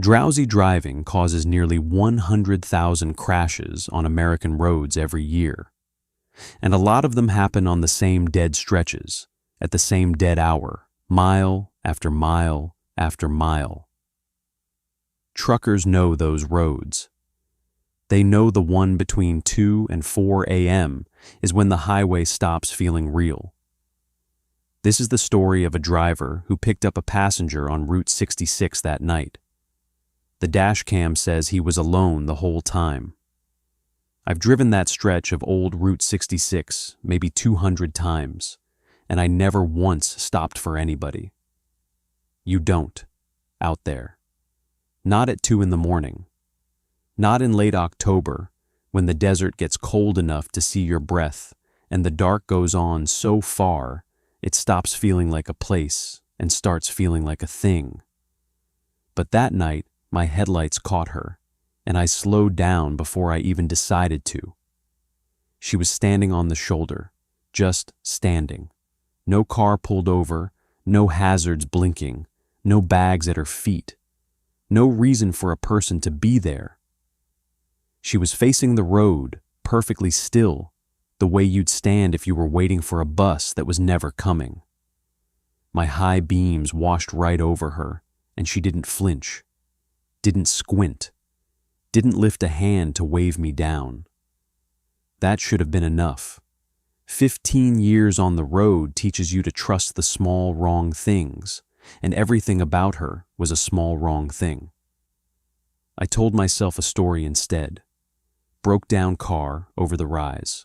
Drowsy driving causes nearly 100,000 crashes on American roads every year, and a lot of them happen on the same dead stretches, at the same dead hour, mile after mile after mile. Truckers know those roads. They know the one between 2 and 4 a.m. is when the highway stops feeling real. This is the story of a driver who picked up a passenger on Route 66 that night. The dashcam says he was alone the whole time. I've driven that stretch of old Route 66 maybe 200 times, and I never once stopped for anybody. You don't, out there. Not at 2 in the morning. Not in late October, when the desert gets cold enough to see your breath and the dark goes on so far it stops feeling like a place and starts feeling like a thing. But that night, my headlights caught her, and I slowed down before I even decided to. She was standing on the shoulder, just standing. No car pulled over, no hazards blinking, no bags at her feet. No reason for a person to be there. She was facing the road, perfectly still, the way you'd stand if you were waiting for a bus that was never coming. My high beams washed right over her, and she didn't flinch. Didn't squint, didn't lift a hand to wave me down. That should have been enough. 15 years on the road teaches you to trust the small wrong things, and everything about her was a small wrong thing. I told myself a story instead. Broke down car over the rise.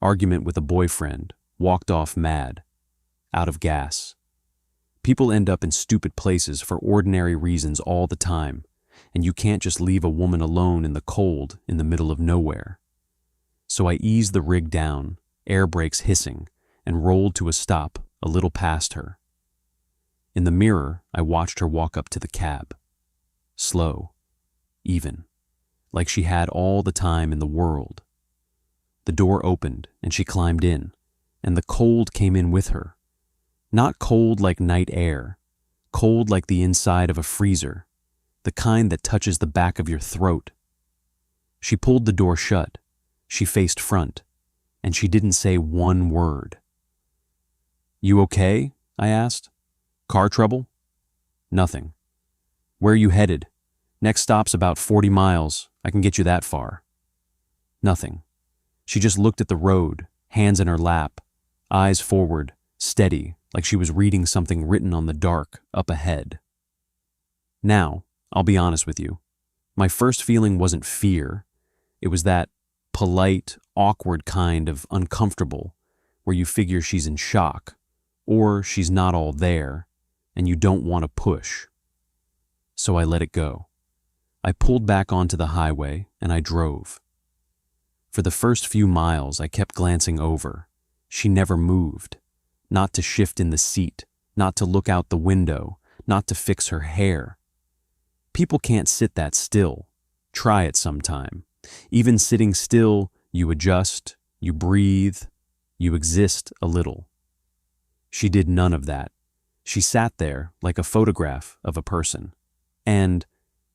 Argument with a boyfriend, walked off mad, out of gas. People end up in stupid places for ordinary reasons all the time, and you can't just leave a woman alone in the cold in the middle of nowhere. So I eased the rig down, air brakes hissing, and rolled to a stop a little past her. In the mirror, I watched her walk up to the cab. Slow, even, like she had all the time in the world. The door opened and she climbed in, and the cold came in with her. Not cold like night air, cold like the inside of a freezer, the kind that touches the back of your throat. She pulled the door shut, she faced front, and she didn't say one word. "You okay?" I asked. "Car trouble?" "Nothing." "Where are you headed?" "Next stop's about 40 miles. I can get you that far." Nothing. She just looked at the road, hands in her lap, eyes forward, steady, like she was reading something written on the dark up ahead. Now, I'll be honest with you. My first feeling wasn't fear. It was that polite, awkward kind of uncomfortable where you figure she's in shock, or she's not all there, and you don't want to push. So I let it go. I pulled back onto the highway and I drove. For the first few miles, I kept glancing over. She never moved. Not to shift in the seat, not to look out the window, not to fix her hair. People can't sit that still. Try it sometime. Even sitting still, you adjust, you breathe, you exist a little. She did none of that. She sat there like a photograph of a person. And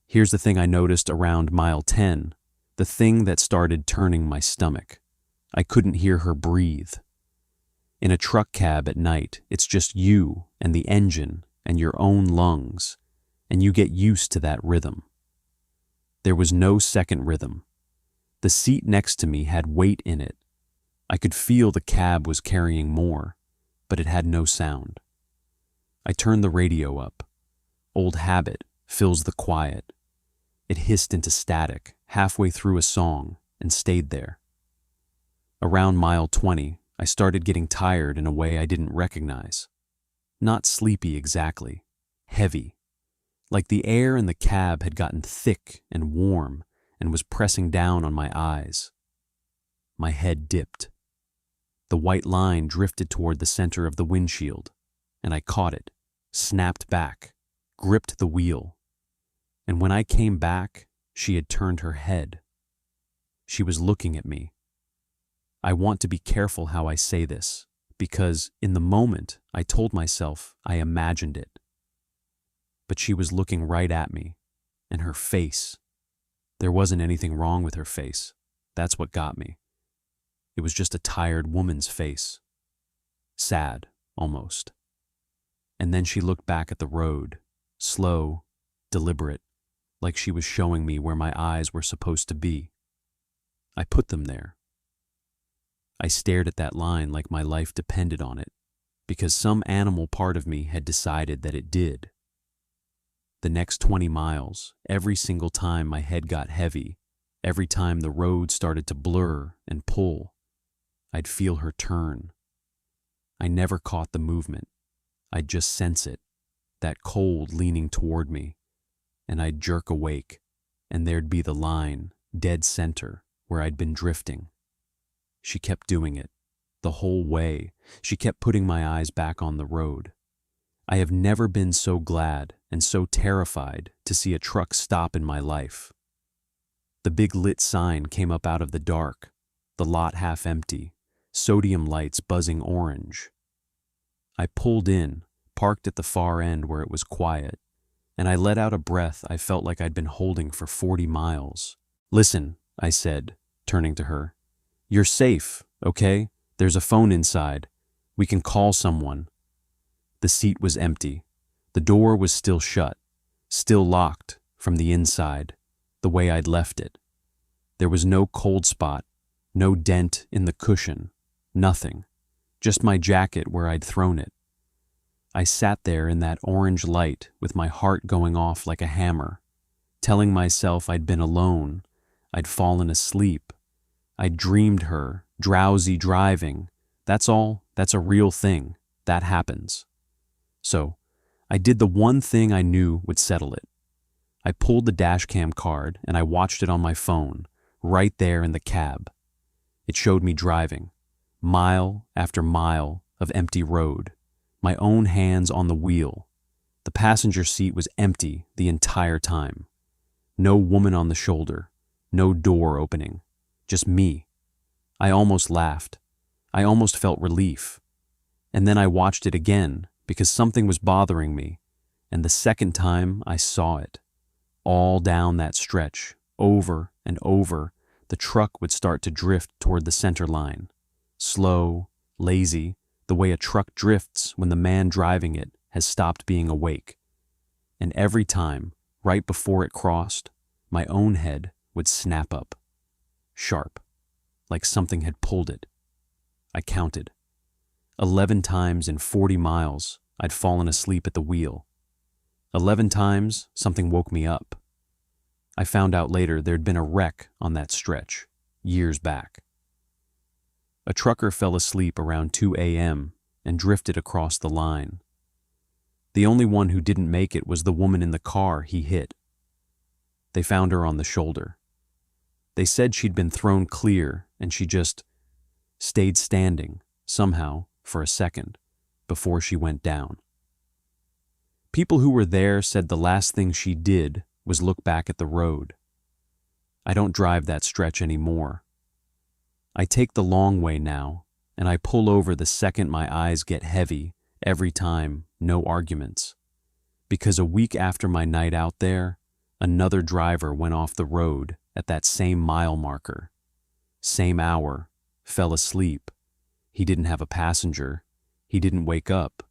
here's the thing I noticed around mile 10, the thing that started turning my stomach. I couldn't hear her breathe. In a truck cab at night, it's just you and the engine and your own lungs, and you get used to that rhythm. There was no second rhythm. The seat next to me had weight in it. I could feel the cab was carrying more, but it had no sound. I turned the radio up. Old habit fills the quiet. It hissed into static halfway through a song and stayed there. Around mile 20, I started getting tired in a way I didn't recognize. Not sleepy exactly, heavy. Like the air in the cab had gotten thick and warm and was pressing down on my eyes. My head dipped. The white line drifted toward the center of the windshield, and I caught it, snapped back, gripped the wheel. And when I came back, she had turned her head. She was looking at me. I want to be careful how I say this, because in the moment I told myself I imagined it. But she was looking right at me, And her face. There wasn't anything wrong with her face. That's what got me. It was just a tired woman's face. Sad, almost. And then she looked back at the road, slow, deliberate, like she was showing me where my eyes were supposed to be. I put them there. I stared at that line like my life depended on it, because some animal part of me had decided that it did. The next 20 miles, every single time my head got heavy, every time the road started to blur and pull, I'd feel her turn. I never caught the movement. I'd just sense it, that cold leaning toward me, and I'd jerk awake, and there'd be the line, dead center, where I'd been drifting. She kept doing it, the whole way. She kept putting my eyes back on the road. I have never been so glad and so terrified to see a truck stop in my life. The big lit sign came up out of the dark, the lot half empty, sodium lights buzzing orange. I pulled in, parked at the far end where it was quiet, and I let out a breath I felt like I'd been holding for 40 miles. "Listen," I said, turning to her. "You're safe, okay? There's a phone inside. We can call someone." The seat was empty. The door was still shut, still locked from the inside, the way I'd left it. There was no cold spot, no dent in the cushion, nothing. Just my jacket where I'd thrown it. I sat there in that orange light with my heart going off like a hammer, telling myself I'd been alone, I'd fallen asleep, I'd dreamed her, drowsy driving. That's all, that's a real thing, that happens. So, I did the one thing I knew would settle it. I pulled the dashcam card and I watched it on my phone, right there in the cab. It showed me driving, mile after mile of empty road, my own hands on the wheel. The passenger seat was empty the entire time. No woman on the shoulder, no door opening, just me. I almost laughed. I almost felt relief. And then I watched it again because something was bothering me, and the second time I saw it. All down that stretch, over and over, the truck would start to drift toward the center line. Slow, lazy, the way a truck drifts when the man driving it has stopped being awake. And every time, right before it crossed, my own head would snap up. Sharp, like something had pulled it. I counted. 11 times in 40 miles, I'd fallen asleep at the wheel. 11 times, something woke me up. I found out later there'd been a wreck on that stretch, years back. A trucker fell asleep around 2 a.m. and drifted across the line. The only one who didn't make it was the woman in the car he hit. They found her on the shoulder. They said she'd been thrown clear and she just stayed standing, somehow, for a second, before she went down. People who were there said the last thing she did was look back at the road. I don't drive that stretch anymore. I take the long way now, and I pull over the second my eyes get heavy, every time, no arguments. Because a week after my night out there, another driver went off the road at that same mile marker. Same hour, fell asleep. He didn't have a passenger. He didn't wake up.